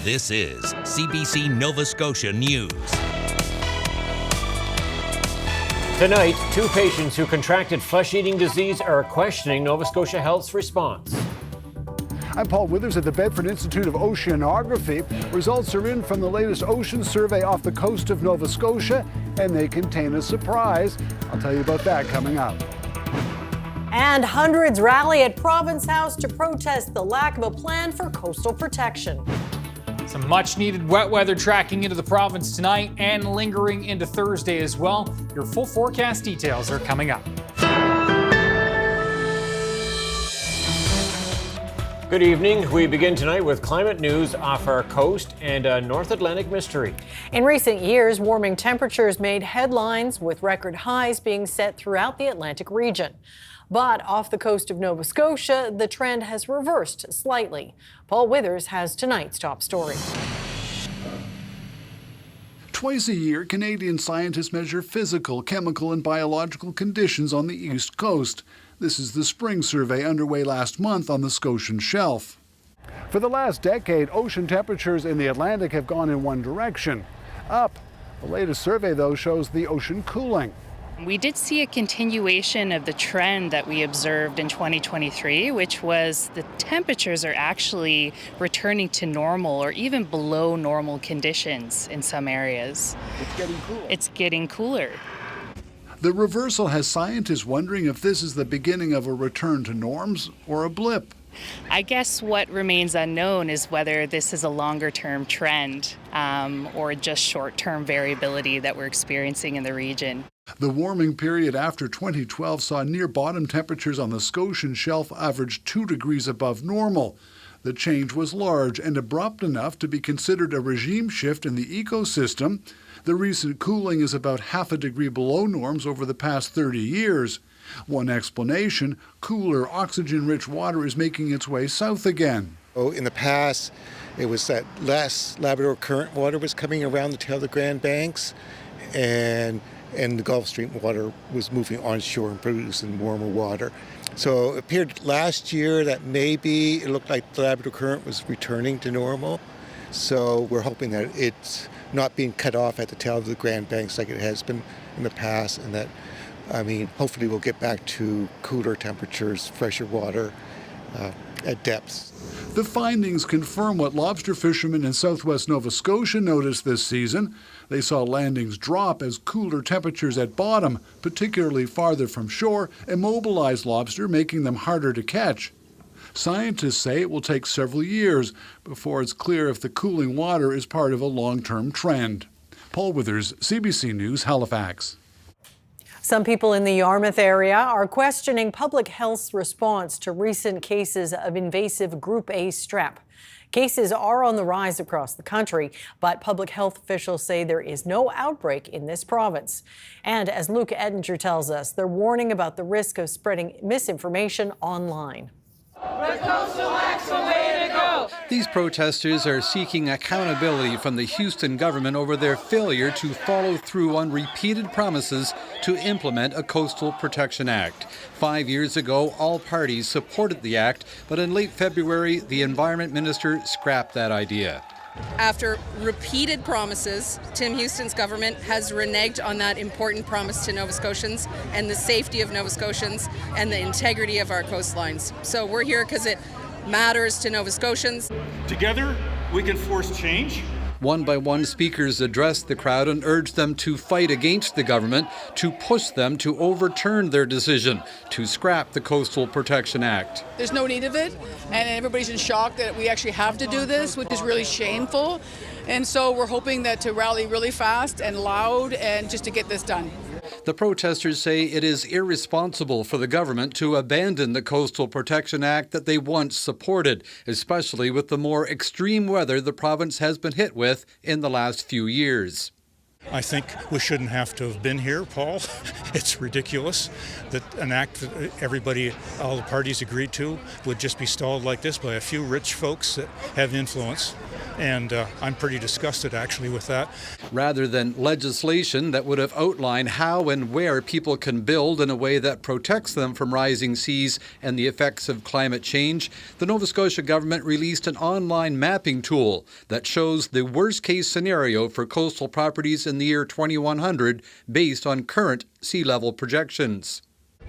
This is CBC Nova Scotia News. Tonight, 2 patients who contracted flesh-eating disease are questioning Nova Scotia Health's response. I'm Paul Withers at the Bedford Institute of Oceanography. Results are in from the latest ocean survey off the coast of Nova Scotia, and they contain a surprise. I'll tell you about that coming up. And hundreds rally at Province House to protest the lack of a plan for coastal protection. Some much-needed wet weather tracking into the province tonight and lingering into Thursday as well. Your full forecast details are coming up. Good evening. We begin tonight with climate news off our coast and a North Atlantic mystery. In recent years, warming temperatures made headlines with record highs being set throughout the Atlantic region. But off the coast of Nova Scotia, the trend has reversed slightly. Paul Withers has tonight's top story. Twice a year, Canadian scientists measure physical, chemical, and biological conditions on the East Coast. This is the spring survey underway last month on the Scotian shelf. For the last decade, ocean temperatures in the Atlantic have gone in one direction, up. The latest survey, though, shows the ocean cooling. We did see a continuation of the trend that we observed in 2023, which was the temperatures are actually returning to normal or even below normal conditions in some areas. It's getting cooler. It's getting cooler. The reversal has scientists wondering if this is the beginning of a return to norms or a blip. I guess what remains unknown is whether this is a longer-term trend or just short-term variability that we're experiencing in the region. The warming period after 2012 saw near bottom temperatures on the Scotian shelf average 2 degrees above normal. The change was large and abrupt enough to be considered a regime shift in the ecosystem. The recent cooling is about half a degree below norms over the past 30 years. One explanation, cooler, oxygen-rich water is making its way south again. In the past, it was that less Labrador Current water was coming around the tail of the Grand Banks, and the Gulf Stream water was moving onshore and producing warmer water. So it appeared last year that maybe it looked like the Labrador Current was returning to normal. So we're hoping that it's not being cut off at the tail of the Grand Banks like it has been in the past, and that, hopefully we'll get back to cooler temperatures, fresher water at depths. The findings confirm what lobster fishermen in southwest Nova Scotia noticed this season. They saw landings drop as cooler temperatures at bottom, particularly farther from shore, immobilized lobster, making them harder to catch. Scientists say it will take several years before it's clear if the cooling water is part of a long-term trend. Paul Withers, CBC News, Halifax. Some people in the Yarmouth area are questioning public health's response to recent cases of invasive Group A strep. Cases are on the rise across the country, but public health officials say there is no outbreak in this province. And as Luke Ettinger tells us, they're warning about the risk of spreading misinformation online. The coastal act's the way to go. These protesters are seeking accountability from the Houston government over their failure to follow through on repeated promises to implement a Coastal Protection Act. 5 years ago, all parties supported the act, but in late February, the Environment Minister scrapped that idea. After repeated promises, Tim Houston's government has reneged on that important promise to Nova Scotians and the safety of Nova Scotians and the integrity of our coastlines. So we're here because it matters to Nova Scotians. Together, we can force change. One by one, speakers addressed the crowd and urged them to fight against the government, to push them to overturn their decision to scrap the Coastal Protection Act. There's no need of it, and everybody's in shock that we actually have to do this, which is really shameful. And so we're hoping that to rally really fast and loud and just to get this done. The protesters say it is irresponsible for the government to abandon the Coastal Protection Act that they once supported, especially with the more extreme weather the province has been hit with in the last few years. I think we shouldn't have to have been here, Paul. It's ridiculous that an act that everybody, all the parties agreed to, would just be stalled like this by a few rich folks that have influence. and I'm pretty disgusted actually with that. Rather than legislation that would have outlined how and where people can build in a way that protects them from rising seas and the effects of climate change, the Nova Scotia government released an online mapping tool that shows the worst-case scenario for coastal properties in the year 2100 based on current sea level projections.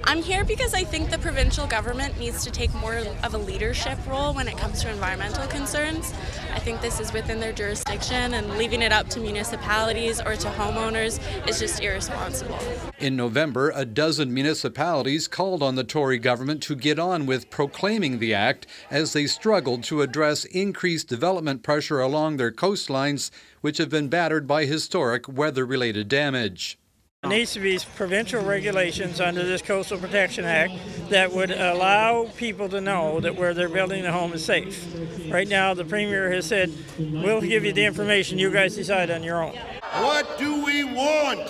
I'm here because I think the provincial government needs to take more of a leadership role when it comes to environmental concerns. I think this is within their jurisdiction, and leaving it up to municipalities or to homeowners is just irresponsible. In November, a dozen municipalities called on the Tory government to get on with proclaiming the act as they struggled to address increased development pressure along their coastlines, which have been battered by historic weather-related damage. There needs to be provincial regulations under this Coastal Protection Act that would allow people to know that where they're building a home is safe. Right now, the Premier has said, we'll give you the information, you guys decide on your own. What do we want?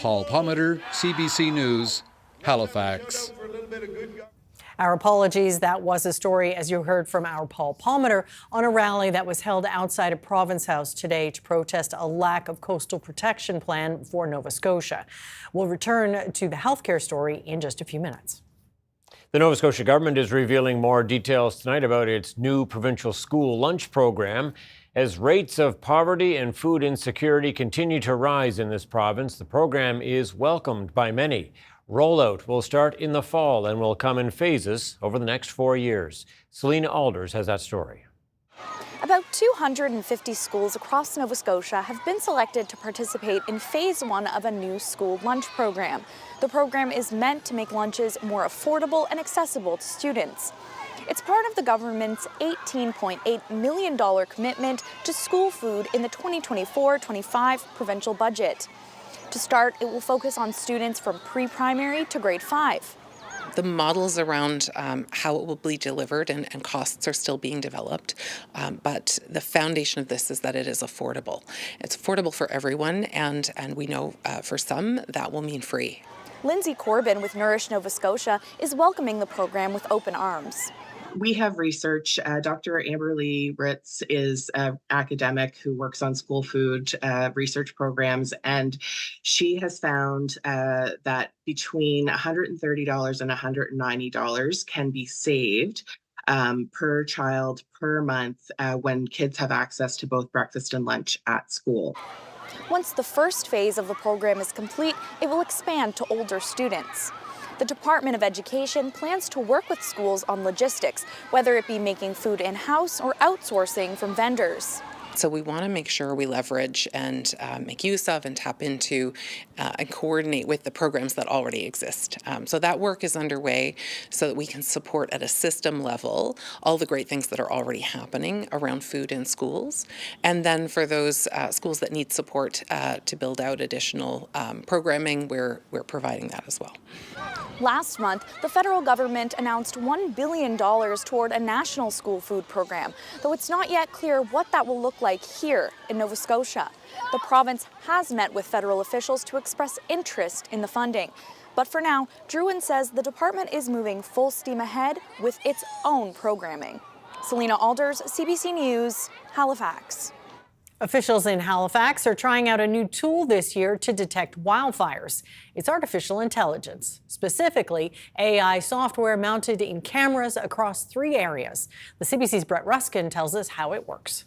Paul Palmeter, CBC News, Halifax. Our apologies. That was a story, as you heard from our Paul Palmeter, on a rally that was held outside of Province House today to protest a lack of coastal protection plan for Nova Scotia. We'll return to the healthcare story in just a few minutes. The Nova Scotia government is revealing more details tonight about its new provincial school lunch program. As rates of poverty and food insecurity continue to rise in this province, the program is welcomed by many. Rollout will start in the fall and will come in phases over the next 4 years. Selena Alders has that story. About 250 schools across Nova Scotia have been selected to participate in Phase 1 of a new school lunch program. The program is meant to make lunches more affordable and accessible to students. It's part of the government's $18.8 million commitment to school food in the 2024-25 provincial budget. To start, it will focus on students from pre-primary to grade 5. The models around how it will be delivered and costs are still being developed, but the foundation of this is that it is affordable. It's affordable for everyone, and we know for some that will mean free. Lindsay Corbin with Nourish Nova Scotia is welcoming the program with open arms. We have research. Dr. Amberly Ritz is an academic who works on school food research programs, and she has found that between $130 and $190 can be saved per child per month when kids have access to both breakfast and lunch at school. Once the first phase of the program is complete, it will expand to older students. The Department of Education plans to work with schools on logistics, whether it be making food in-house or outsourcing from vendors. So we want to make sure we leverage and make use of and tap into and coordinate with the programs that already exist. So that work is underway so that we can support at a system level all the great things that are already happening around food in schools. And then for those schools that need support to build out additional programming, we're providing that as well. Last month, the federal government announced $1 billion toward a national school food program, though it's not yet clear what that will look like here in Nova Scotia. The province has met with federal officials to express interest in the funding. But for now, Drouin says the department is moving full steam ahead with its own programming. Selena Alders, CBC News, Halifax. Officials in Halifax are trying out a new tool this year to detect wildfires. It's artificial intelligence, specifically AI software mounted in cameras across 3 areas. The CBC's Brett Ruskin tells us how it works.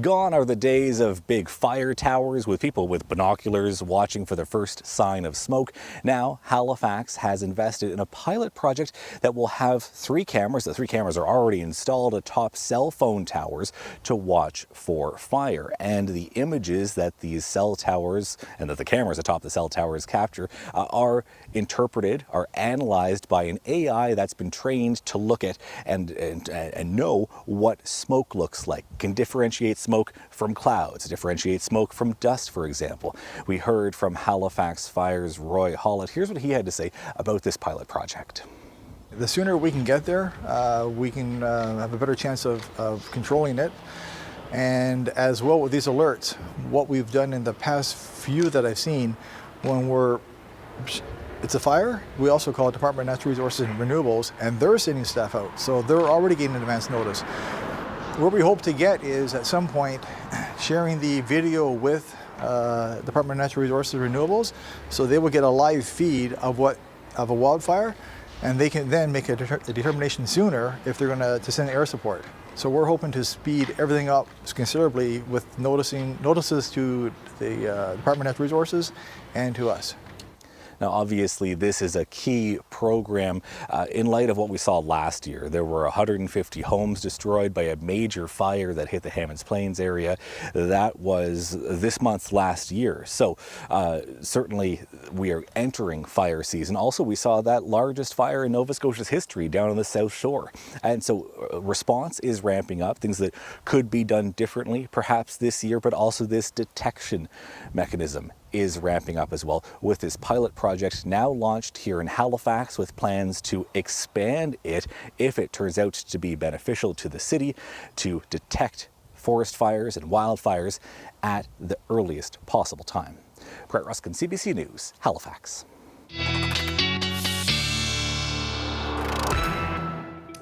Gone are the days of big fire towers with people with binoculars watching for the first sign of smoke. Now, Halifax has invested in a pilot project that will have 3 cameras. The 3 cameras are already installed atop cell phone towers to watch for fire. And the images that these cell towers and that the cameras atop the cell towers capture are interpreted, are analyzed by an AI that's been trained to look at and know what smoke looks like, can differentiate smoke from clouds, differentiate smoke from dust, for example. We heard from Halifax Fire's Roy Hollett. Here's what he had to say about this pilot project. The sooner we can get there, we can have a better chance of controlling it. And as well with these alerts, what we've done in the past few that I've seen, when it's a fire, we also call it Department of Natural Resources and Renewables, and they're sending staff out. So they're already getting advance notice. What we hope to get is at some point sharing the video with Department of Natural Resources Renewables, so they will get a live feed of a wildfire, and they can then make a determination sooner if they're going to send air support. So we're hoping to speed everything up considerably with notices to the Department of Natural Resources and to us. Now, obviously, this is a key program in light of what we saw last year. There were 150 homes destroyed by a major fire that hit the Hammonds Plains area. That was this month last year. So certainly we are entering fire season. Also, we saw that largest fire in Nova Scotia's history down on the South Shore. And so response is ramping up, things that could be done differently perhaps this year, but also this detection mechanism is ramping up as well, with this pilot project now launched here in Halifax with plans to expand it if it turns out to be beneficial to the city to detect forest fires and wildfires at the earliest possible time. Brett Ruskin, CBC News, Halifax.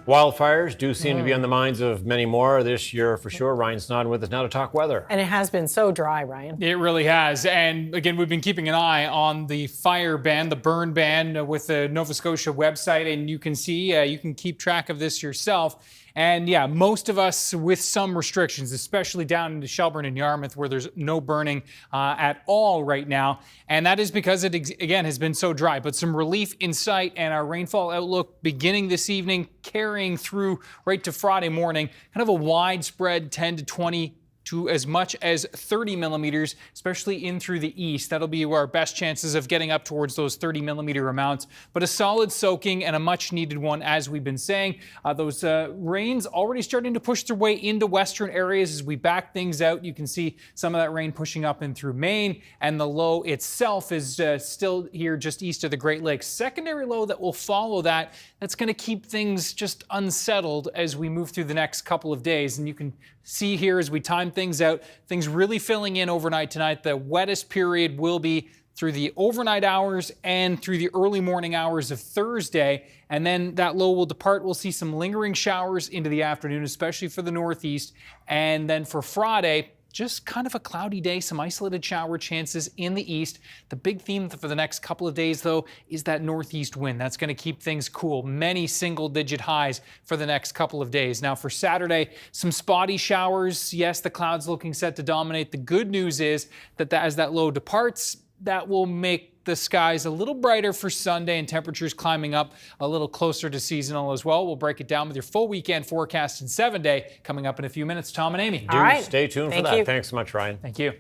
Wildfires do seem to be on the minds of many more this year for sure. Ryan Snoddon with us now to talk weather. And it has been so dry, Ryan. It really has. And again, we've been keeping an eye on the fire ban, the burn ban with the Nova Scotia website. And you can see, you can keep track of this yourself. And yeah, most of us with some restrictions, especially down into Shelburne and Yarmouth, where there's no burning at all right now. And that is because it, again, has been so dry. But some relief in sight, and our rainfall outlook beginning this evening, carrying through right to Friday morning. Kind of a widespread 10 to 20 to as much as 30 millimeters, especially in through the east. That'll be our best chances of getting up towards those 30 millimeter amounts. But a solid soaking and a much needed one, as we've been saying. Those rains already starting to push their way into western areas as we back things out. You can see some of that rain pushing up in through Maine, and the low itself is still here just east of the Great Lakes. Secondary low that will follow that, that's going to keep things just unsettled as we move through the next couple of days. And you can see here as we time things out, things really filling in overnight tonight. The wettest period will be through the overnight hours and through the early morning hours of Thursday. And then that low will depart. We'll see some lingering showers into the afternoon, especially for the northeast. And then for Friday, just kind of a cloudy day, some isolated shower chances in the east. The big theme for the next couple of days, though, is that northeast wind. That's going to keep things cool. Many single-digit highs for the next couple of days. Now, for Saturday, some spotty showers. Yes, the clouds looking set to dominate. The good news is that as that low departs, that will make the skies a little brighter for Sunday, and temperatures climbing up a little closer to seasonal as well. We'll break it down with your full weekend forecast and 7-day coming up in a few minutes. Tom and Amy. Do stay tuned for that. Thanks so much, Ryan. Thank you.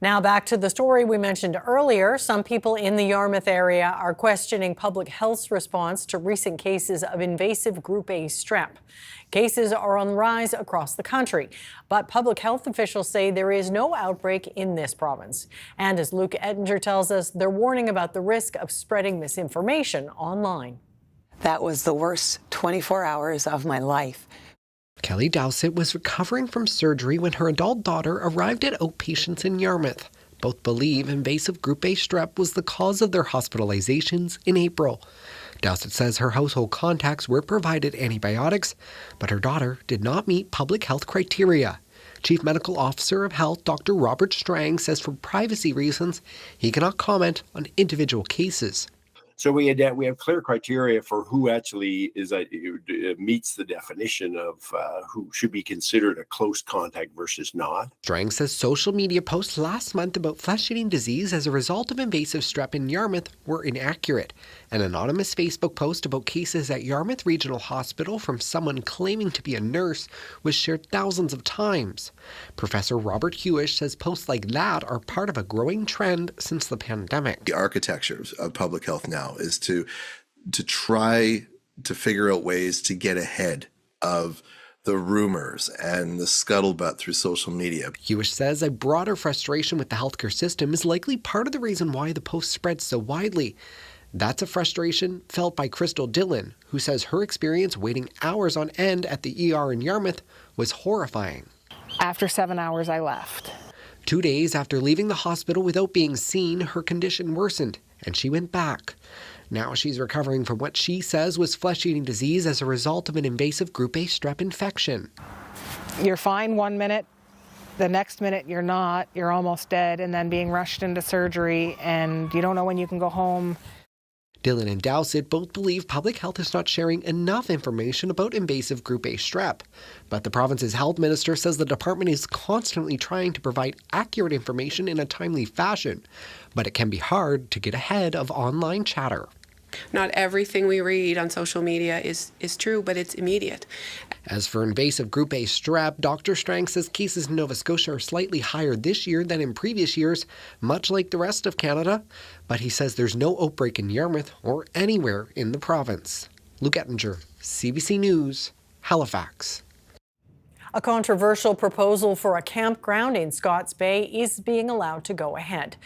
Now back to the story we mentioned earlier. Some people in the Yarmouth area are questioning public health's response to recent cases of invasive Group A strep. Cases are on the rise across the country, but public health officials say there is no outbreak in this province. And as Luke Ettinger tells us, they're warning about the risk of spreading misinformation online. That was the worst 24 hours of my life. Kelly Dowsett was recovering from surgery when her adult daughter arrived at outpatients in Yarmouth. Both believe invasive Group A strep was the cause of their hospitalizations in April. Dowsett says her household contacts were provided antibiotics, but her daughter did not meet public health criteria. Chief Medical Officer of Health, Dr. Robert Strang, says for privacy reasons, he cannot comment on individual cases. So we have clear criteria for who actually meets the definition of who should be considered a close contact versus not. Strang says social media posts last month about flesh-eating disease as a result of invasive strep in Yarmouth were inaccurate. An anonymous Facebook post about cases at Yarmouth Regional Hospital from someone claiming to be a nurse was shared thousands of times. Professor Robert Hewish says posts like that are part of a growing trend since the pandemic. The architecture of public health now is to try to figure out ways to get ahead of the rumors and the scuttlebutt through social media. Hewish says a broader frustration with the healthcare system is likely part of the reason why the post spread so widely. That's a frustration felt by Crystal Dillon, who says her experience waiting hours on end at the ER in Yarmouth was horrifying. After 7 hours, I left. 2 days after leaving the hospital without being seen, her condition worsened, and she went back. Now she's recovering from what she says was flesh-eating disease as a result of an invasive Group A strep infection. You're fine 1 minute, the next minute you're not, you're almost dead, and then being rushed into surgery, and you don't know when you can go home. Dillon and Dowsett both believe public health is not sharing enough information about invasive group A strep. But the province's health minister says the department is constantly trying to provide accurate information in a timely fashion. But it can be hard to get ahead of online chatter. Not everything we read on social media is true, but it's immediate. As for invasive group A strep, Dr. Strang says cases in Nova Scotia are slightly higher this year than in previous years, much like the rest of Canada. But he says there's no outbreak in Yarmouth or anywhere in the province. Luke Ettinger, CBC News, Halifax. A controversial proposal for a campground in Scotts Bay is being allowed to go ahead.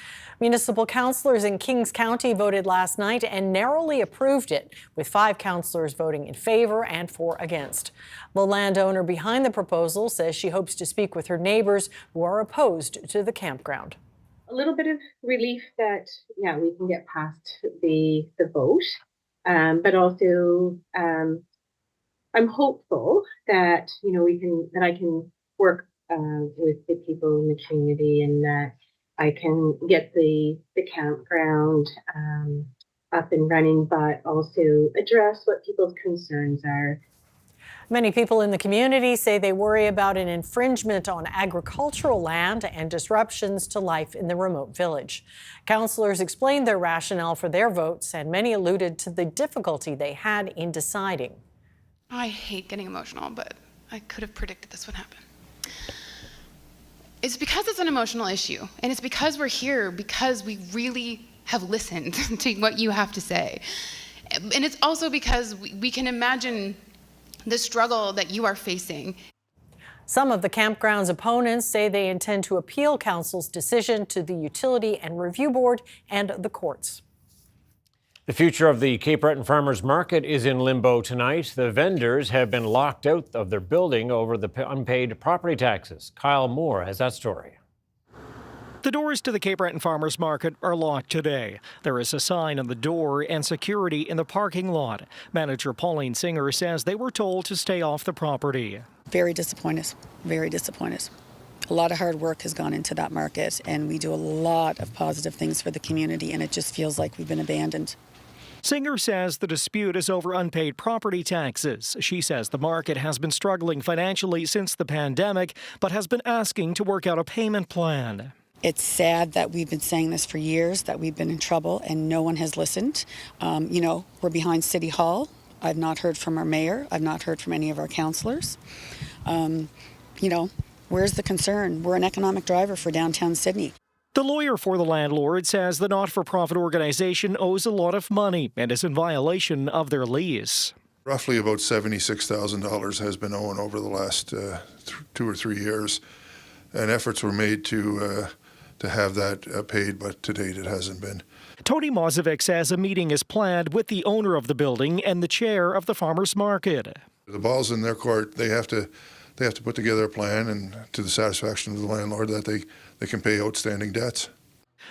Municipal councillors in Kings County voted last night and narrowly approved it, with 5 councillors voting in favour and 4 against. The landowner behind the proposal says she hopes to speak with her neighbours who are opposed to the campground. A little bit of relief that, yeah, we can get past the vote, but also I'm hopeful that, you know, I can work with the people in the community, and that I can get the campground up and running, but also address what people's concerns are. Many people in the community say they worry about an infringement on agricultural land and disruptions to life in the remote village. Councillors explained their rationale for their votes, and many alluded to the difficulty they had in deciding. I hate getting emotional, but I could have predicted this would happen. It's because it's an emotional issue, and it's because we're here because we really have listened to what you have to say. And it's also because we can imagine the struggle that you are facing. Some of the campground's opponents say they intend to appeal council's decision to the Utility and Review Board and the courts. The future of the Cape Breton Farmers Market is in limbo tonight. The vendors have been locked out of their building over the unpaid property taxes. Kyle Moore has that story. The doors to the Cape Breton Farmers Market are locked today. There is a sign on the door and security in the parking lot. Manager Pauline Singer says they were told to stay off the property. Very disappointed, very disappointed. A lot of hard work has gone into that market, and we do a lot of positive things for the community, and it just feels like we've been abandoned. Singer says the dispute is over unpaid property taxes. She says the market has been struggling financially since the pandemic, but has been asking to work out a payment plan. It's sad that we've been saying this for years, that we've been in trouble and no one has listened. You know, we're behind City Hall. I've not heard from our mayor. I've not heard from any of our councillors. You know, where's the concern? We're an economic driver for downtown Sydney. The lawyer for the landlord says the not-for-profit organization owes a lot of money and is in violation of their lease. Roughly about $76,000 has been owed over the last 2 or 3 years, and efforts were made to have that paid, but to date it hasn't been. Tony Mozovic says a meeting is planned with the owner of the building and the chair of the farmers market. The ball's in their court. They have to put together a plan, and to the satisfaction of the landlord, that they can pay outstanding debts.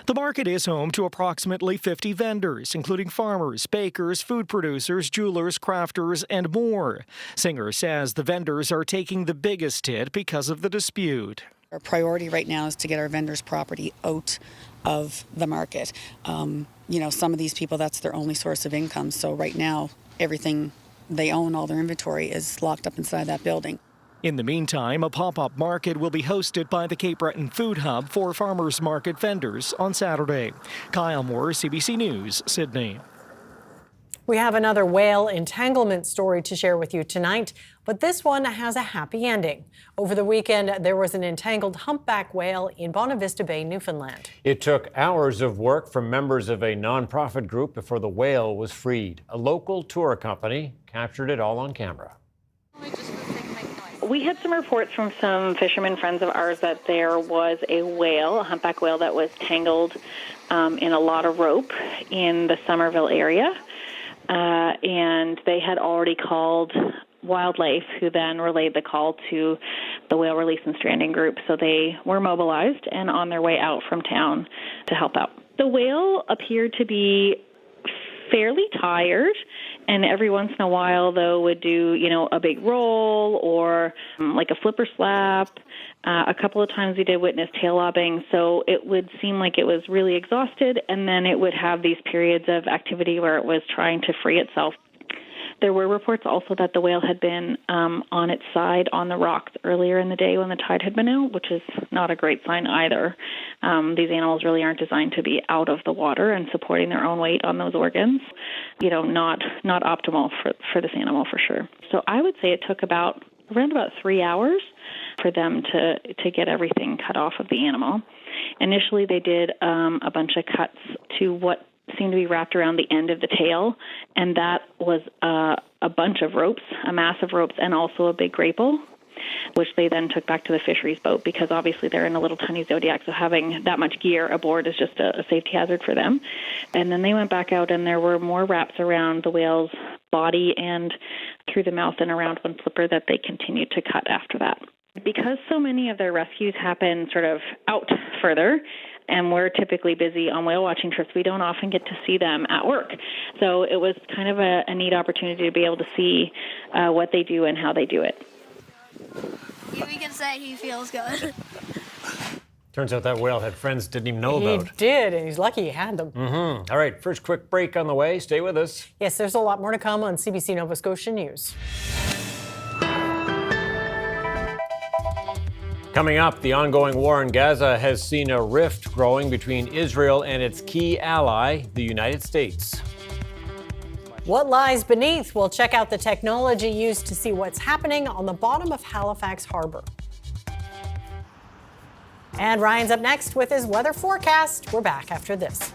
The market is home to approximately 50 vendors, including farmers, bakers, food producers, jewelers, crafters, and more. Singer says the vendors are taking the biggest hit because of the dispute. Our priority right now is to get our vendors' property out of the market. You know, some of these people, that's their only source of income. So right now, everything they own, all their inventory, is locked up inside that building. In the meantime, a pop-up market will be hosted by the Cape Breton Food Hub for farmers market vendors on Saturday. Kyle Moore, CBC News, Sydney. We have another whale entanglement story to share with you tonight, but this one has a happy ending. Over the weekend, there was an entangled humpback whale in Bonavista Bay, Newfoundland. It took hours of work from members of a nonprofit group before the whale was freed. A local tour company captured it all on camera. We had some reports from some fishermen friends of ours that there was a whale, a humpback whale, that was tangled in a lot of rope in the Somerville area. And they had already called wildlife, who then relayed the call to the whale release and stranding group. So they were mobilized and on their way out from town to help out. The whale appeared to be fairly tired And every once in a while, though, would do, a big roll or like a flipper slap. A couple of times we did witness tail lobbing, so it would seem like it was really exhausted, and then it would have these periods of activity where it was trying to free itself. There were reports also that the whale had been on its side on the rocks earlier in the day when the tide had been out, which is not a great sign either. These animals really aren't designed to be out of the water and supporting their own weight on those organs. Not optimal for this animal for sure. So I would say it took around about 3 hours for them to get everything cut off of the animal. Initially, they did a bunch of cuts to what seemed to be wrapped around the end of the tail, and that was a bunch of ropes, a mass of ropes, and also a big grapple, which they then took back to the fisheries boat because obviously they're in a little tiny Zodiac, so having that much gear aboard is just a safety hazard for them. And then they went back out, and there were more wraps around the whale's body and through the mouth and around one flipper that they continued to cut after that. Because so many of their rescues happen sort of out further, and we're typically busy on whale watching trips, we don't often get to see them at work. So it was kind of a neat opportunity to be able to see what they do and how they do it. We can say he feels good. Turns out that whale had friends didn't even know about. He did, and he's lucky he had them. All right, first quick break on the way. Stay with us. Yes, there's a lot more to come on CBC Nova Scotia News. Coming up, the ongoing war in Gaza has seen a rift growing between Israel and its key ally, the United States. What lies beneath? We'll check out the technology used to see what's happening on the bottom of Halifax Harbor. And Ryan's up next with his weather forecast. We're back after this.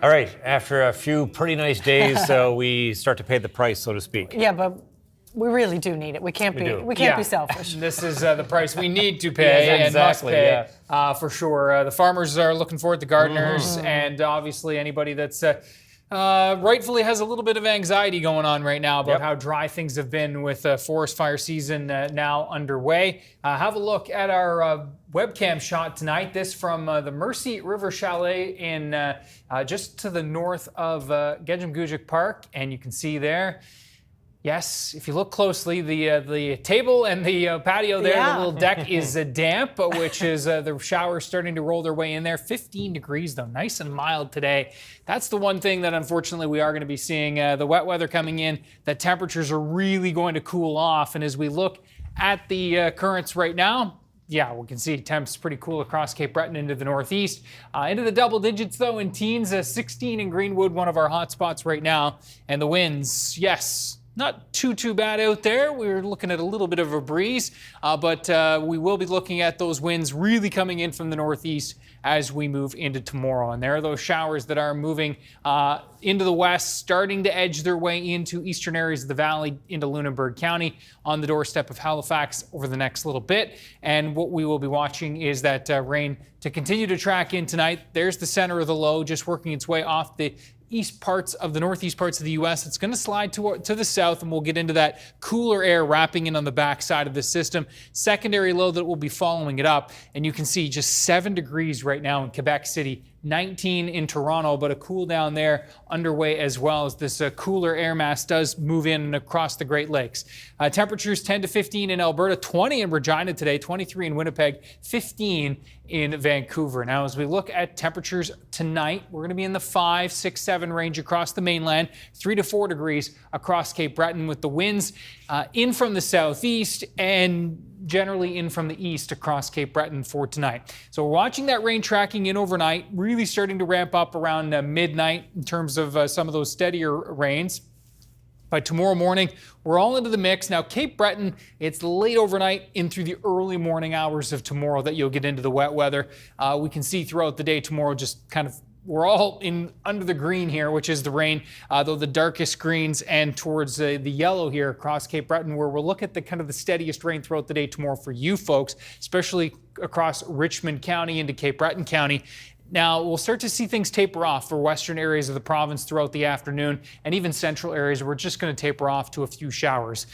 All right, after a few pretty nice days, we start to pay the price, so to speak. Yeah, but we really do need it. We can't be selfish. This is the price we need to pay Yes, exactly, and must pay for sure. The farmers are looking for it, the gardeners, Mm-hmm. and obviously anybody that's rightfully has a little bit of anxiety going on right now about how dry things have been with forest fire season now underway. Have a look at our webcam shot tonight. This from the Mercy River Chalet in just to the north of Gejimgujik Park, and you can see there. Yes, if you look closely, the table and the patio there, the little deck is damp, which is the showers starting to roll their way in there. 15 degrees though, nice and mild today. That's the one thing that unfortunately we are going to be seeing. The wet weather coming in, the temperatures are really going to cool off. And as we look at the currents right now, yeah, we can see temps pretty cool across Cape Breton into the northeast. Into the double digits though in teens, 16 in Greenwood, one of our hot spots right now. And the winds, yes, not too bad out there. We're looking at a little bit of a breeze, but we will be looking at those winds really coming in from the northeast as we move into tomorrow. And there are those showers that are moving into the west, starting to edge their way into eastern areas of the valley, into Lunenburg County, on the doorstep of Halifax over the next little bit. And what we will be watching is that rain to continue to track in tonight. There's the center of the low, just working its way off the east parts of the northeast parts of the U.S. It's going to slide to the south, and we'll get into that cooler air wrapping in on the back side of the system. Secondary low that will be following it up, and you can see just 7 degrees right now in Quebec City, 19 in Toronto, but a cool down there underway as well as this cooler air mass does move in and across the Great Lakes. Temperatures 10 to 15 in Alberta, 20 in Regina today, 23 in Winnipeg, 15 in Vancouver. Now, as we look at temperatures tonight, we're going to be in the 5, 6, 7 range across the mainland, 3 to 4 degrees across Cape Breton with the winds in from the southeast and generally in from the east across Cape Breton for tonight. So we're watching that rain tracking in overnight, really starting to ramp up around midnight in terms of some of those steadier rains. By tomorrow morning, we're all into the mix. Now, Cape Breton, it's late overnight in through the early morning hours of tomorrow that you'll get into the wet weather. We can see throughout the day tomorrow just kind of we're all in under the green here, which is the rain, though the darkest greens and towards the yellow here across Cape Breton, where we'll look at the kind of the steadiest rain throughout the day tomorrow for you folks, especially across Richmond County into Cape Breton County. Now, we'll start to see things taper off for western areas of the province throughout the afternoon, and even central areas. We're just going to taper off to a few showers.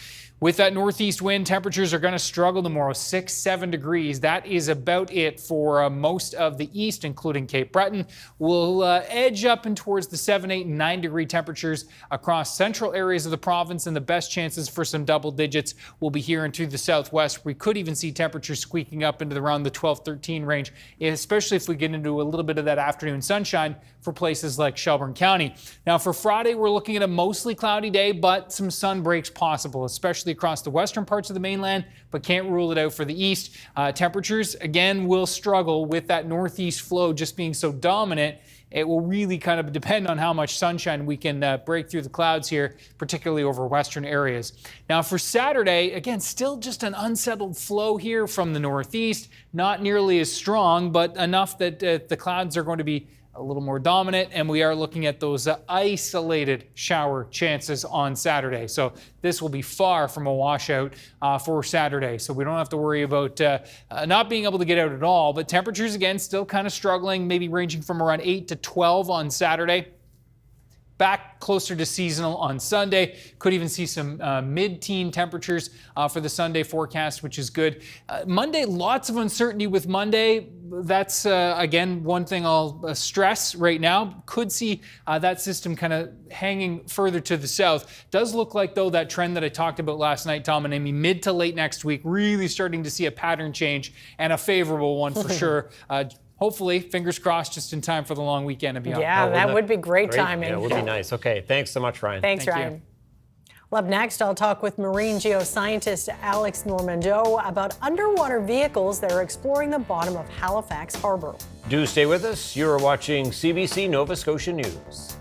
With that northeast wind, temperatures are going to struggle tomorrow, 6, 7 degrees. That is about it for most of the east, including Cape Breton. We'll edge up and towards the 7, 8, and 9 degree temperatures across central areas of the province, and the best chances for some double digits will be here into the southwest. We could even see temperatures squeaking up into around the 12, 13 range, especially if we get into a little bit of that afternoon sunshine for places like Shelburne County. Now, for Friday, we're looking at a mostly cloudy day, but some sun breaks possible, especially across the western parts of the mainland, but can't rule it out for the east. Temperatures, again, will struggle with that northeast flow just being so dominant. It will really kind of depend on how much sunshine we can break through the clouds here, particularly over western areas. Now for Saturday, again, still just an unsettled flow here from the northeast, not nearly as strong, but enough that the clouds are going to be a little more dominant, and we are looking at those isolated shower chances on Saturday. So this will be far from a washout for Saturday. So we don't have to worry about not being able to get out at all. But temperatures, again, still kind of struggling, maybe ranging from around 8 to 12 on Saturday. Back closer to seasonal on Sunday. Could even see some mid-teen temperatures for the Sunday forecast, which is good. Monday, lots of uncertainty with Monday. That's, again, one thing I'll stress right now. Could see that system kind of hanging further to the south. Does look like, though, that trend that I talked about last night, Tom and Amy, mid to late next week, really starting to see a pattern change and a favorable one for sure. Hopefully, fingers crossed, just in time for the long weekend and beyond. Yeah, that would be great timing. Yeah, it would be nice. Okay, thanks so much, Ryan. Thanks, Thank Ryan. you. Well, up next, I'll talk with marine geoscientist Alex Normando about underwater vehicles that are exploring the bottom of Halifax Harbor. Do stay with us. You're watching CBC Nova Scotia News.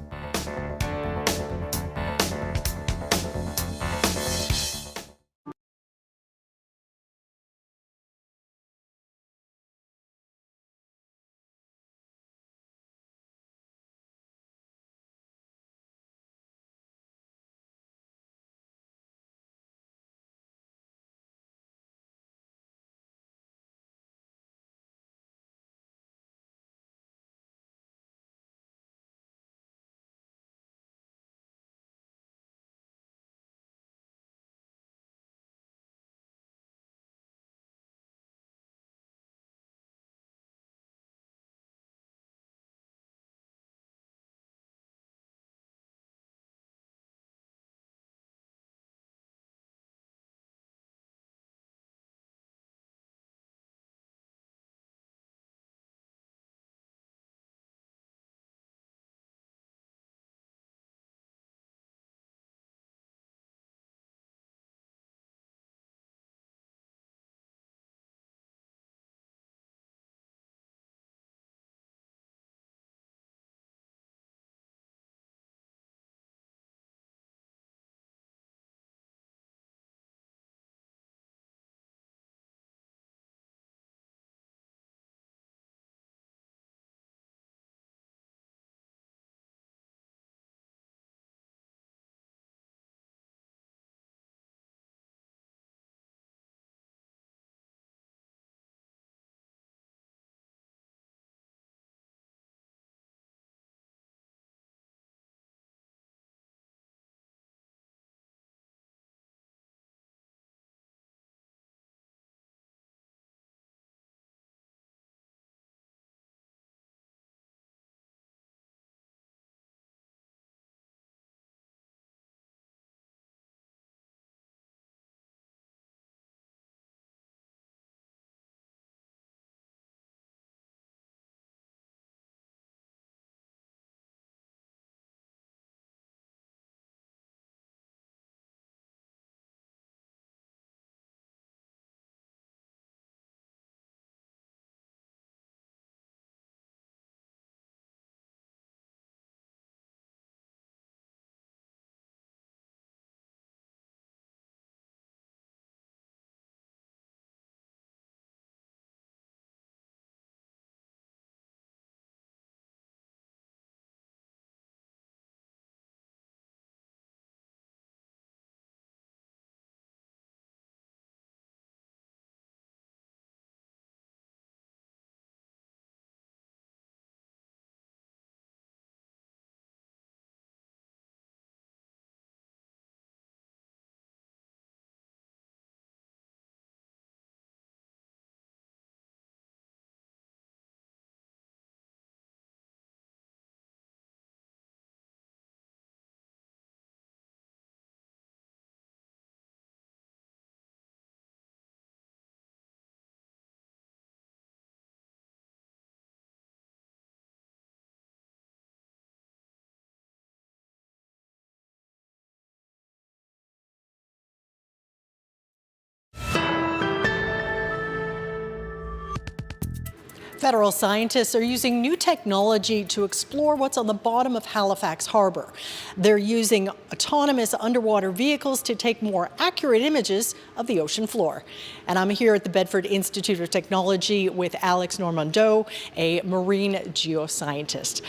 Federal scientists are using new technology to explore what's on the bottom of Halifax Harbour. They're using autonomous underwater vehicles to take more accurate images of the ocean floor. And I'm here at the Bedford Institute of Technology with Alex Normando, a marine geoscientist.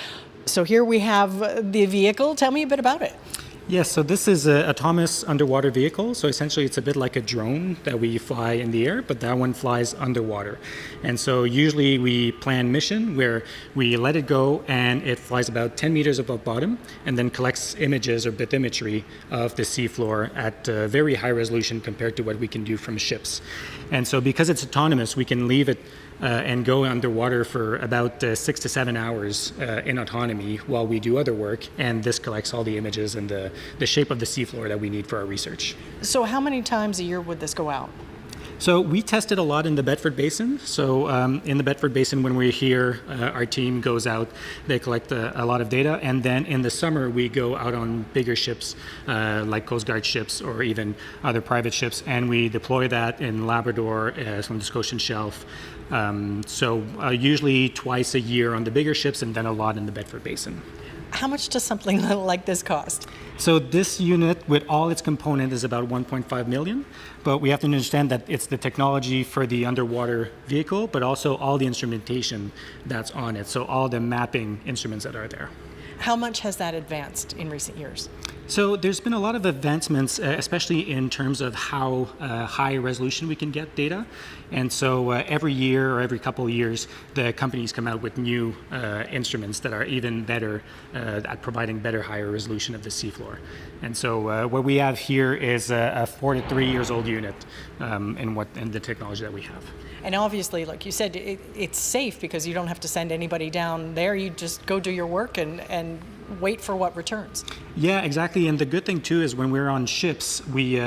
So here we have the vehicle. Tell me a bit about it. Yes, so this is an autonomous underwater vehicle. So essentially it's a bit like a drone that we fly in the air, but that one flies underwater. And so usually we plan mission where we let it go and it flies about 10 meters above bottom and then collects images or bathymetry of the seafloor at very high resolution compared to what we can do from ships. And so because it's autonomous, we can leave it and go underwater for about 6 to 7 hours in autonomy while we do other work, and this collects all the images and the shape of the seafloor that we need for our research. So how many times a year would this go out? So we tested a lot in the Bedford Basin. So in the Bedford Basin, when we're here, our team goes out, they collect a lot of data, and then in the summer we go out on bigger ships like Coast Guard ships or even other private ships, and we deploy that in Labrador from the Scotian shelf. Usually twice a year on the bigger ships and then a lot in the Bedford Basin. How much does something like this cost? So this unit with all its components is about 1.5 million, but we have to understand that it's the technology for the underwater vehicle, but also all the instrumentation that's on it. So all the mapping instruments that are there. How much has that advanced in recent years? So there's been a lot of advancements, especially in terms of how high resolution we can get data. And so every year or every couple of years, the companies come out with new instruments that are even better at providing better, higher resolution of the seafloor. And so what we have here is a 4 to 3 years old unit in the technology that we have. And obviously, like you said, it's safe because you don't have to send anybody down there. You just go do your work and wait for what returns. Yeah, exactly. And the good thing too is when we're on ships, we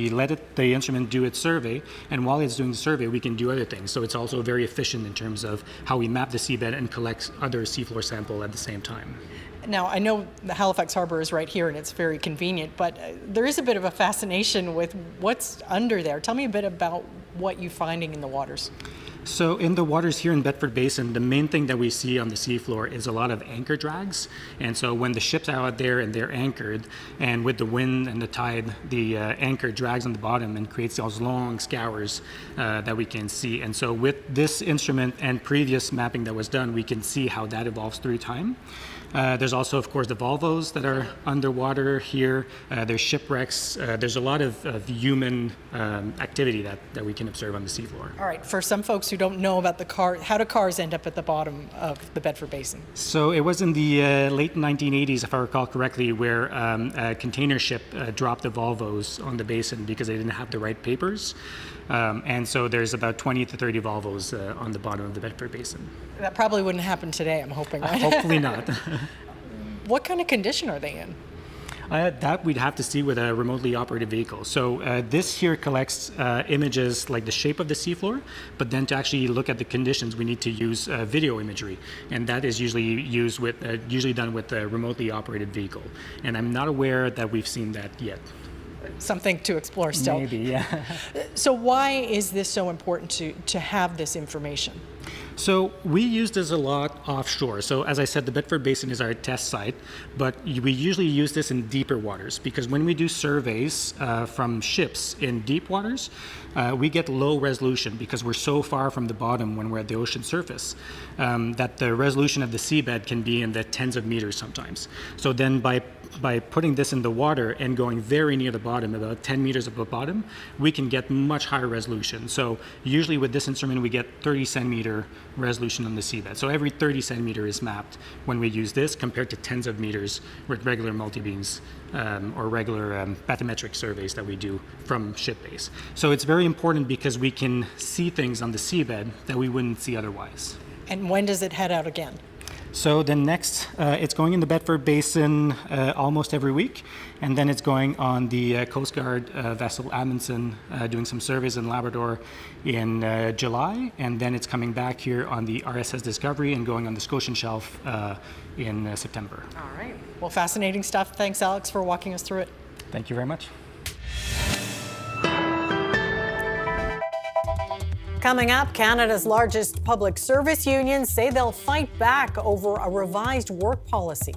let the instrument do its survey, and while it's doing the survey, we can do other things. So it's also very efficient in terms of how we map the seabed and collect other seafloor sample at the same time. Now, I know the Halifax Harbour is right here and it's very convenient, but there is a bit of a fascination with what's under there. Tell me a bit about what you're finding in the waters. So in the waters here in Bedford Basin, the main thing that we see on the seafloor is a lot of anchor drags. And so when the ships are out there and they're anchored, and with the wind and the tide, the anchor drags on the bottom and creates those long scours that we can see. And so with this instrument and previous mapping that was done, we can see how that evolves through time. There's also, of course, the volvos that are underwater here. There's shipwrecks. There's a lot of human activity that we can observe on the seafloor. All right, for some folks who don't know about the car, how do cars end up at the bottom of the Bedford Basin? So it was in the late 1980s, if I recall correctly, where a container ship dropped the volvos on the basin because they didn't have the right papers. And so there's about 20 to 30 volvos on the bottom of the Bedford Basin. That probably wouldn't happen today, I'm hoping, right? Hopefully not. What kind of condition are they in? That we'd have to see with a remotely operated vehicle. So this here collects images like the shape of the seafloor, but then to actually look at the conditions, we need to use video imagery, and that is usually done with a remotely operated vehicle. And I'm not aware that we've seen that yet. Something to explore still. Maybe, yeah. So why is this so important to have this information? So we use this a lot offshore. So as I said, the Bedford Basin is our test site, but we usually use this in deeper waters because when we do surveys from ships in deep waters, we get low resolution because we're so far from the bottom when we're at the ocean surface that the resolution of the seabed can be in the tens of meters sometimes. So then by putting this in the water and going very near the bottom, about 10 meters above bottom, we can get much higher resolution. So usually with this instrument, we get 30 centimeter resolution on the seabed. So every 30 centimeter is mapped when we use this compared to tens of meters with regular multi-beams or regular bathymetric surveys that we do from ship base. So it's very important because we can see things on the seabed that we wouldn't see otherwise. And when does it head out again? So then next, it's going in the Bedford Basin almost every week, and then it's going on the Coast Guard vessel Amundsen, doing some surveys in Labrador in July, and then it's coming back here on the RSS Discovery and going on the Scotian shelf in September. All right. Well, fascinating stuff. Thanks, Alex, for walking us through it. Thank you very much. coming up, Canada's largest public service unions say they'll fight back over a revised work policy.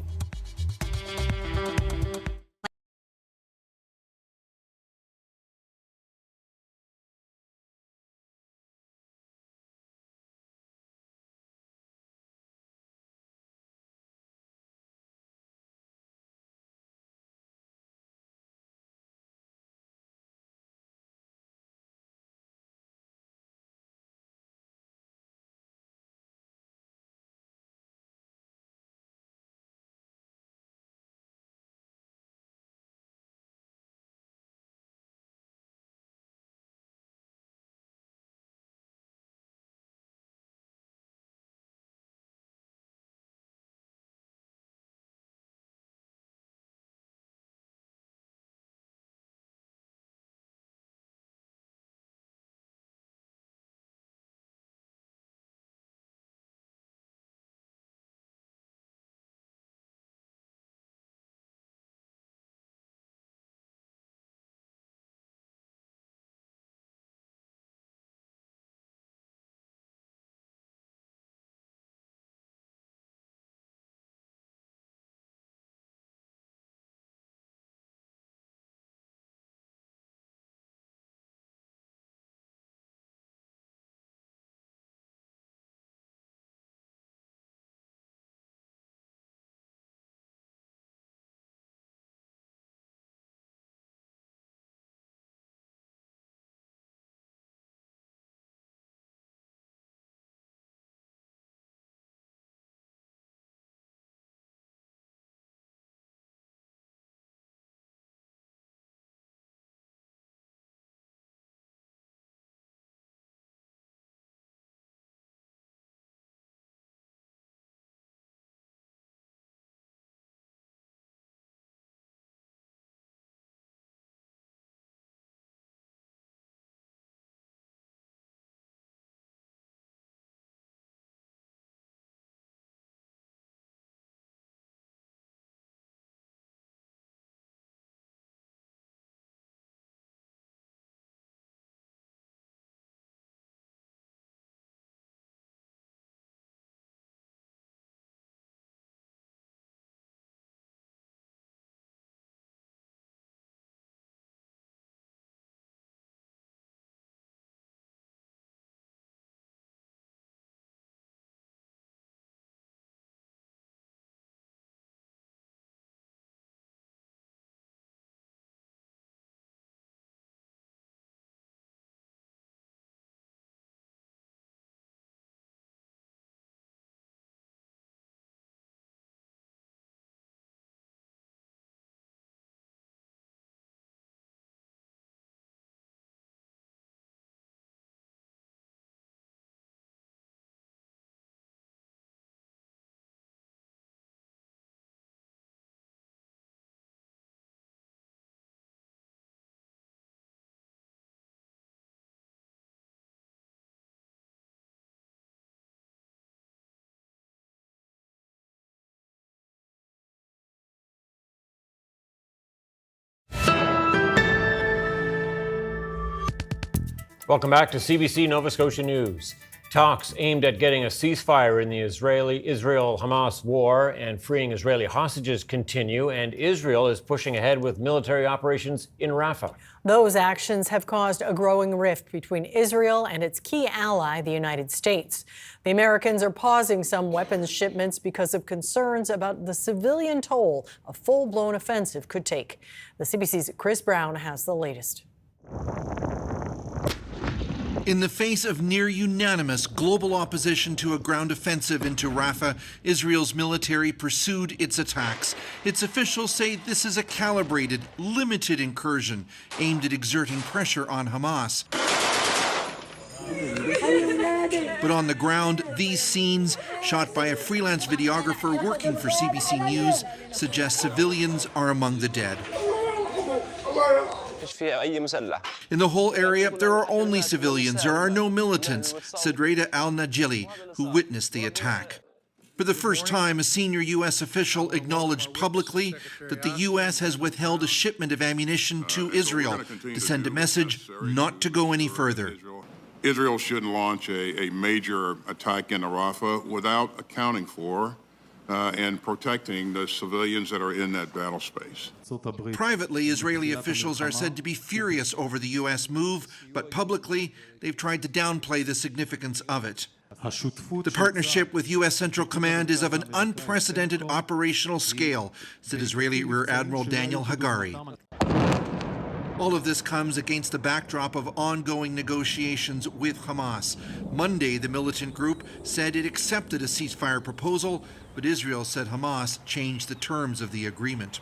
Welcome back to CBC Nova Scotia News. Talks aimed at getting a ceasefire in the Israel-Hamas war and freeing Israeli hostages continue, and Israel is pushing ahead with military operations in Rafah. Those actions have caused a growing rift between Israel and its key ally, the United States. The Americans are pausing some weapons shipments because of concerns about the civilian toll a full-blown offensive could take. The CBC's Chris Brown has the latest. In the face of near-unanimous global opposition to a ground offensive into Rafah, Israel's military pursued its attacks. Its officials say this is a calibrated, limited incursion aimed at exerting pressure on Hamas. But on the ground, these scenes, shot by a freelance videographer working for CBC News, suggest civilians are among the dead. In the whole area, there are only civilians. There are no militants, said Reda al-Najili, who witnessed the attack. For the first time, a senior U.S. official acknowledged publicly that the U.S. has withheld a shipment of ammunition to Israel to send a message not to go any further. Israel shouldn't launch a major attack in Rafah without accounting for and protecting the civilians that are in that battle space. Privately, Israeli officials are said to be furious over the U.S. move, but publicly, they've tried to downplay the significance of it. The partnership with U.S. Central Command is of an unprecedented operational scale, said Israeli Rear Admiral Daniel Hagari. All of this comes against the backdrop of ongoing negotiations with Hamas. Monday, the militant group said it accepted a ceasefire proposal, but Israel said Hamas changed the terms of the agreement.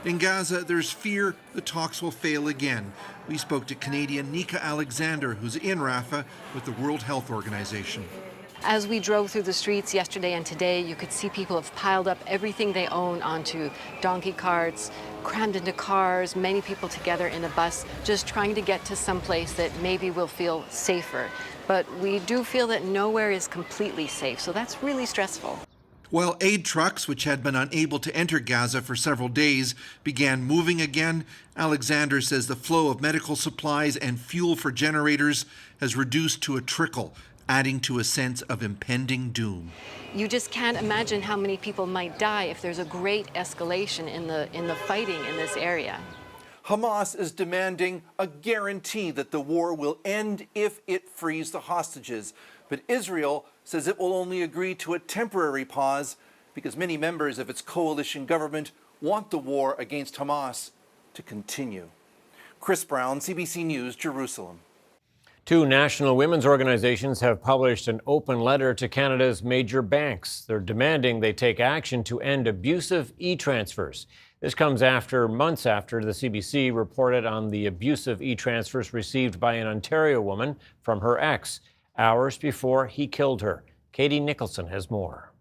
In Gaza, there's fear the talks will fail again. We spoke to Canadian Nika Alexander, who's in Rafah with the World Health Organization. As we drove through the streets yesterday and today, you could see people have piled up everything they own onto donkey carts, crammed into cars, many people together in a bus, just trying to get to some place that maybe will feel safer. But we do feel that nowhere is completely safe, so that's really stressful. While aid trucks, which had been unable to enter Gaza for several days, began moving again, Alexander says the flow of medical supplies and fuel for generators has reduced to a trickle, adding to a sense of impending doom. You just can't imagine how many people might die if there's a great escalation in the fighting in this area. Hamas is demanding a guarantee that the war will end if it frees the hostages. But Israel says it will only agree to a temporary pause because many members of its coalition government want the war against Hamas to continue. Chris Brown, CBC News, Jerusalem. Two national women's organizations have published an open letter to Canada's major banks. They're demanding they take action to end abusive e-transfers. This comes months after the CBC reported on the abusive e-transfers received by an Ontario woman from her ex, hours before he killed her. Katie Nicholson has more.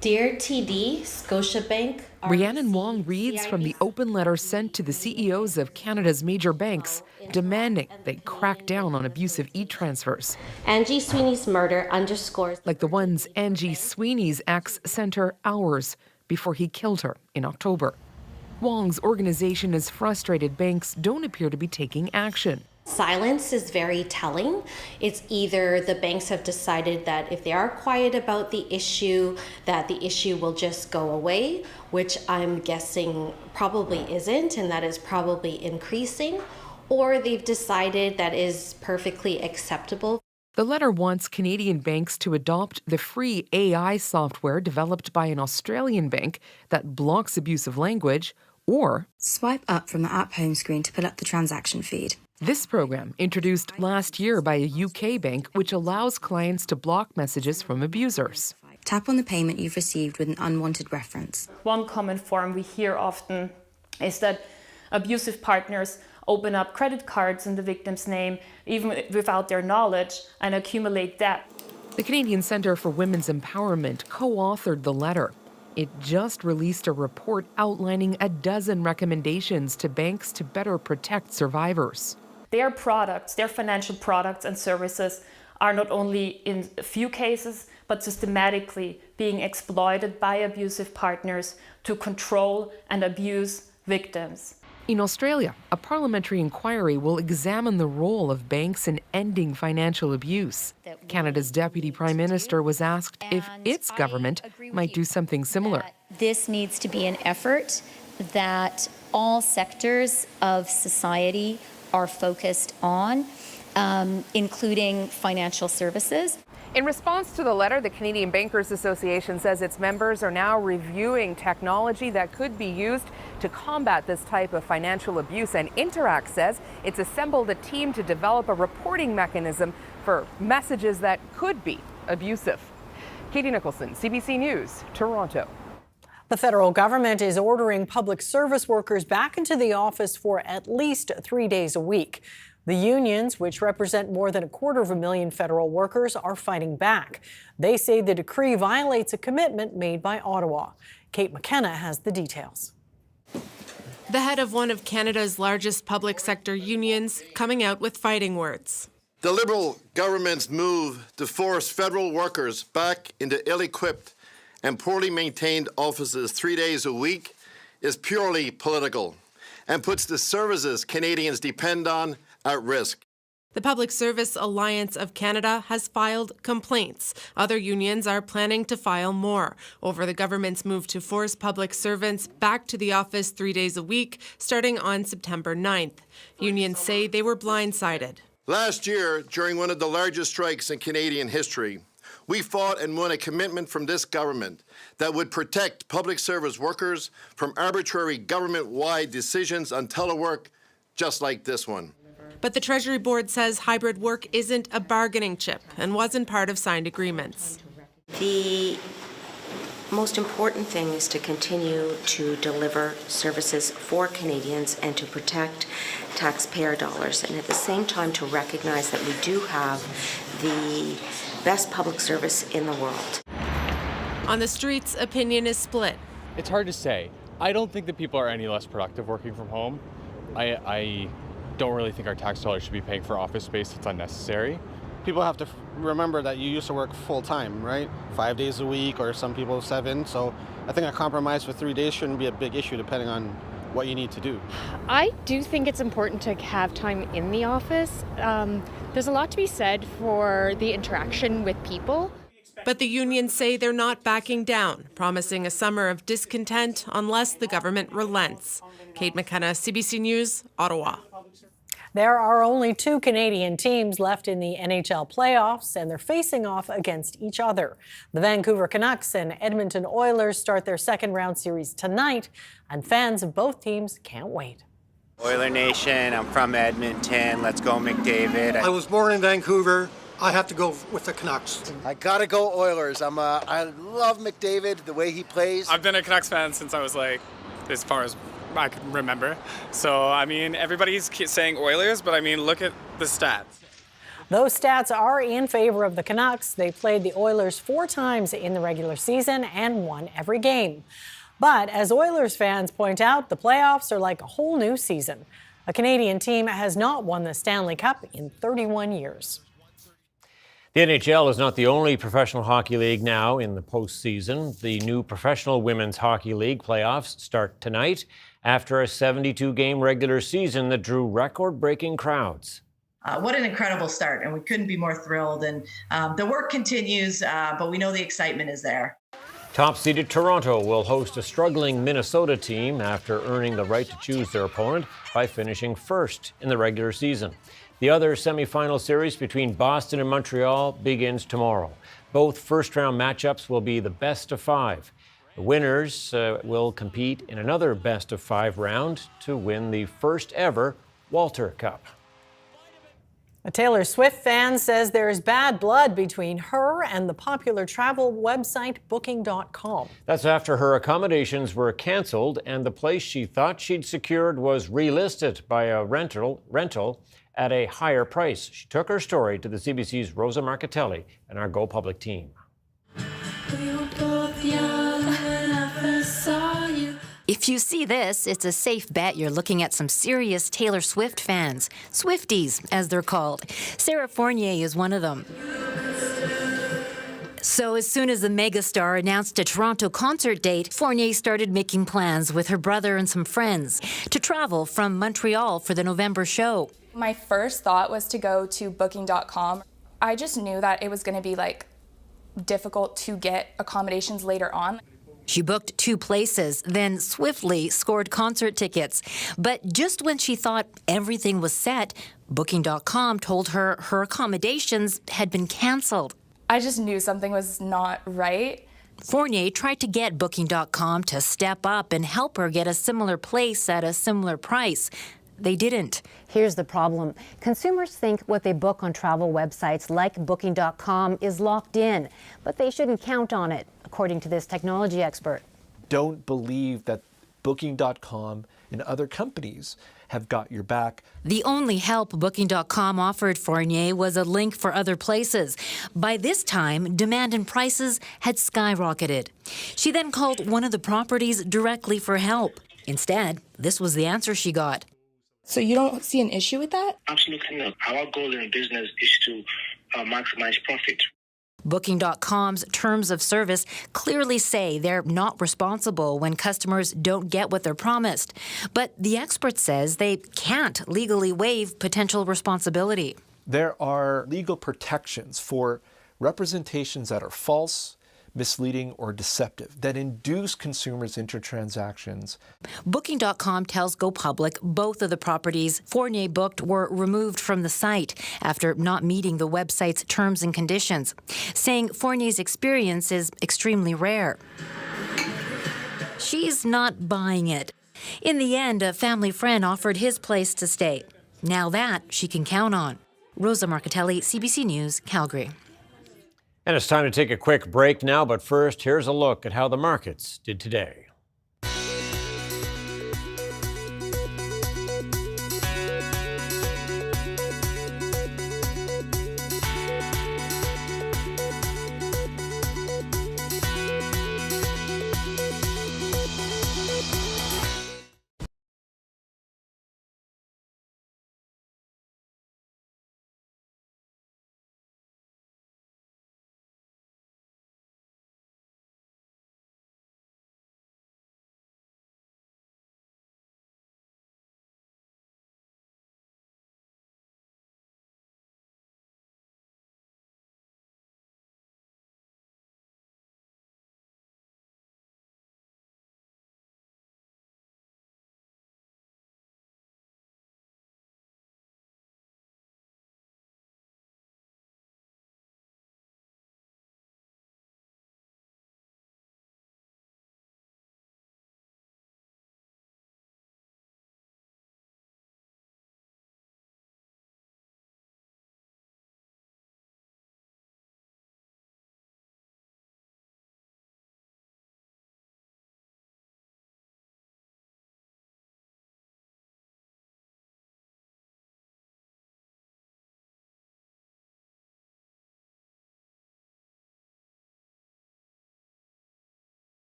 Dear TD, Scotiabank. Rhiannon Wong reads from the open letter sent to the CEOs of Canada's major banks, demanding they crack down on abusive e-transfers. Angie Sweeney's murder underscores, like the ones Angie Sweeney's ex sent her hours before he killed her in October. Wong's organization is frustrated banks don't appear to be taking action. Silence is very telling. It's either the banks have decided that if they are quiet about the issue, that the issue will just go away, which I'm guessing probably isn't, and that is probably increasing, or they've decided that is perfectly acceptable. The letter wants Canadian banks to adopt the free AI software developed by an Australian bank that blocks abusive language, or swipe up from the app home screen to pull up the transaction feed. This program, introduced last year by a UK bank, which allows clients to block messages from abusers. Tap on the payment you've received with an unwanted reference. One common form we hear often is that abusive partners open up credit cards in the victim's name, even without their knowledge, and accumulate debt. The Canadian Centre for Women's Empowerment co-authored the letter. It just released a report outlining a dozen recommendations to banks to better protect survivors. Their products, their financial products and services are not only in a few cases, but systematically being exploited by abusive partners to control and abuse victims. In Australia, a parliamentary inquiry will examine the role of banks in ending financial abuse. Canada's Deputy Prime Minister was asked if its government might do something similar. This needs to be an effort that all sectors of society are focused on, including financial services. In response to the letter, the Canadian Bankers Association says its members are now reviewing technology that could be used to combat this type of financial abuse. And Interact says it's assembled a team to develop a reporting mechanism for messages that could be abusive. Katie Nicholson, CBC News, Toronto. The federal government is ordering public service workers back into the office for at least 3 days a week. The unions, which represent more than 250,000 federal workers, are fighting back. They say the decree violates a commitment made by Ottawa. Kate McKenna has the details. The head of one of Canada's largest public sector unions coming out with fighting words. The Liberal government's move to force federal workers back into ill-equipped and poorly maintained offices 3 days a week is purely political and puts the services Canadians depend on at risk. The Public Service Alliance of Canada has filed complaints. Other unions are planning to file more over the government's move to force public servants back to the office 3 days a week, starting on September 9th. Unions say they were blindsided. Last year, during one of the largest strikes in Canadian history, we fought and won a commitment from this government that would protect public service workers from arbitrary government-wide decisions on telework just like this one. But the Treasury Board says hybrid work isn't a bargaining chip and wasn't part of signed agreements. The most important thing is to continue to deliver services for Canadians and to protect taxpayer dollars, and at the same time to recognize that we do have the best public service in the world. On the streets, opinion is split. It's hard to say. I don't think that people are any less productive working from home. I don't really think our tax dollars should be paying for office space that's unnecessary. People have to remember that you used to work full time, right? 5 days a week, or some people 7. So I think a compromise for 3 days shouldn't be a big issue depending on what you need to do. I do think it's important to have time in the office. There's a lot to be said for the interaction with people. But the unions say they're not backing down, promising a summer of discontent unless the government relents. Kate McKenna, CBC News, Ottawa. There are only 2 Canadian teams left in the NHL playoffs, and they're facing off against each other. The Vancouver Canucks and Edmonton Oilers start their second-round series tonight, and fans of both teams can't wait. Oiler Nation, I'm from Edmonton. Let's go McDavid. I was born in Vancouver. I have to go with the Canucks. I gotta go Oilers. I love McDavid, the way he plays. I've been a Canucks fan since I was as far as I can remember. So, everybody's saying Oilers, but look at the stats. Those stats are in favor of the Canucks. They played the Oilers 4 times in the regular season and won every game. But as Oilers fans point out, the playoffs are like a whole new season. A Canadian team has not won the Stanley Cup in 31 years. The NHL is not the only professional hockey league now in the postseason. The new Professional Women's Hockey League playoffs start tonight after a 72-game regular season that drew record-breaking crowds. What an incredible start, and we couldn't be more thrilled. And the work continues, but we know the excitement is there. Top-seeded Toronto will host a struggling Minnesota team after earning the right to choose their opponent by finishing first in the regular season. The other semifinal series between Boston and Montreal begins tomorrow. Both first-round matchups will be the best of 5. The winners will compete in another best-of-5 round to win the first-ever Walter Cup. A Taylor Swift fan says there is bad blood between her and the popular travel website Booking.com. That's after her accommodations were canceled and the place she thought she'd secured was relisted by a rental at a higher price. She took her story to the CBC's Rosa Marcatelli and our Go Public team. If you see this, it's a safe bet you're looking at some serious Taylor Swift fans. Swifties, as they're called. Sarah Fournier is one of them. So as soon as the megastar announced a Toronto concert date, Fournier started making plans with her brother and some friends to travel from Montreal for the November show. My first thought was to go to Booking.com. I just knew that it was going to be difficult to get accommodations later on. She booked 2 places, then swiftly scored concert tickets. But just when she thought everything was set, Booking.com told her her accommodations had been canceled. I just knew something was not right. Fournier tried to get Booking.com to step up and help her get a similar place at a similar price. They didn't. Here's the problem. Consumers think what they book on travel websites like Booking.com is locked in, but they shouldn't count on it, according to this technology expert. Don't believe that Booking.com and other companies have got your back. The only help Booking.com offered Fournier was a link for other places. By this time, demand and prices had skyrocketed. She then called one of the properties directly for help. Instead, this was the answer she got. So you don't see an issue with that? Absolutely not. Our goal in business is to maximize profit. Booking.com's terms of service clearly say they're not responsible when customers don't get what they're promised. But the expert says they can't legally waive potential responsibility. there are legal protections for representations that are false, misleading, or deceptive that induce consumers into transactions. Booking.com tells GoPublic both of the properties Fournier booked were removed from the site after not meeting the website's terms and conditions, saying Fournier's experience is extremely rare. She's not buying it. In the end, a family friend offered his place to stay. Now that she can count on. Rosa Marcatelli, CBC News, Calgary. And it's time to take a quick break now, but first, here's a look at how the markets did today.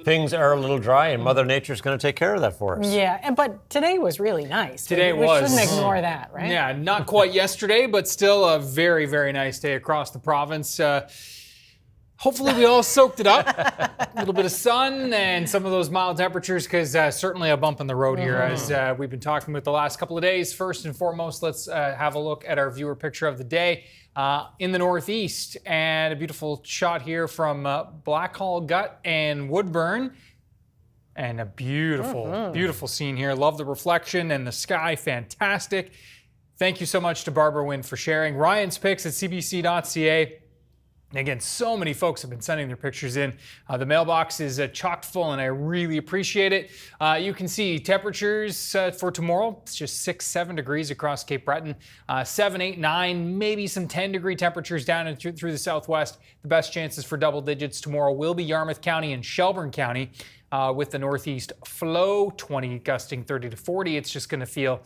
Things are a little dry, and Mother Nature's going to take care of that for us. Yeah, but today was really nice. Today we was. shouldn't ignore that, right? Yeah, not quite yesterday, but still a very, very nice day across the province. Hopefully we all soaked it up. A little bit of sun and some of those mild temperatures, because certainly a bump in the road here as we've been talking about the last couple of days. First and foremost, let's have a look at our viewer picture of the day in the northeast, and a beautiful shot here from Blackhall Gut and Woodburn. And a beautiful, beautiful scene here. Love the reflection and the sky. Fantastic. Thank you so much to Barbara Wynn for sharing. Ryan's picks at cbc.ca. Again, so many folks have been sending their pictures in. The mailbox is chock full, and I really appreciate it. You can see temperatures for tomorrow. It's just 6-7 degrees across Cape Breton. 7, 8, 9, maybe some 10-degree temperatures down and through the southwest. The best chances for double digits tomorrow will be Yarmouth County and Shelburne County. With the northeast flow, 20 gusting 30 to 40. It's just going to feel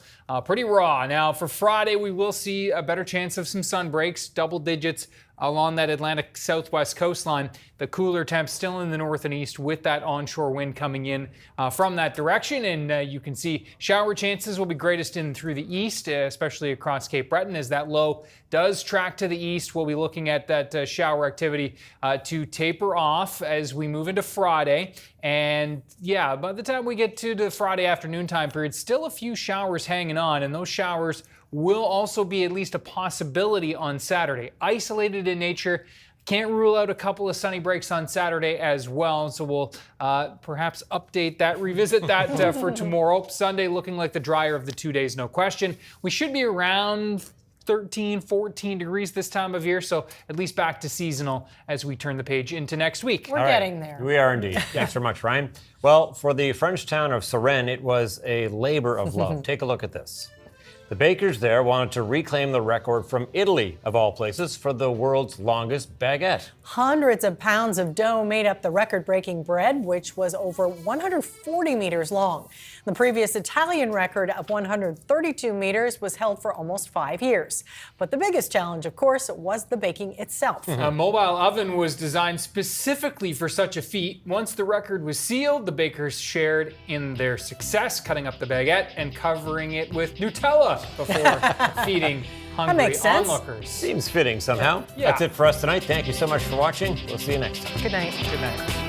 pretty raw. Now, for Friday, we will see a better chance of some sun breaks, double digits along that Atlantic southwest coastline. The cooler temps still in the north and east with that onshore wind coming in from that direction. And you can see shower chances will be greatest in through the east, especially across Cape Breton. As that low does track to the east, we'll be looking at that shower activity to taper off as we move into Friday. And yeah, by the time we get to the Friday afternoon time period, still a few showers hanging on, and those showers will also be at least a possibility on Saturday. Isolated in nature. Can't rule out a couple of sunny breaks on Saturday as well. So we'll perhaps update that, revisit that for tomorrow. Sunday looking like the drier of the 2 days, no question. We should be around 13, 14 degrees this time of year, so at least back to seasonal as we turn the page into next week. We're getting there. We are indeed. Thanks so much, Ryan. Well, for the French town of Suresnes, it was a labor of love. Take a look at this. The bakers there wanted to reclaim the record from Italy, of all places, for the world's longest baguette. Hundreds of pounds of dough made up the record-breaking bread, which was over 140 meters long. The previous Italian record of 132 meters was held for almost 5 years. But the biggest challenge, of course, was the baking itself. A mobile oven was designed specifically for such a feat. Once the record was sealed, the bakers shared in their success, cutting up the baguette and covering it with Nutella before feeding hungry onlookers. Seems fitting somehow. Yeah. That's it for us tonight. Thank you so much for watching. We'll see you next time. Good night. Good night.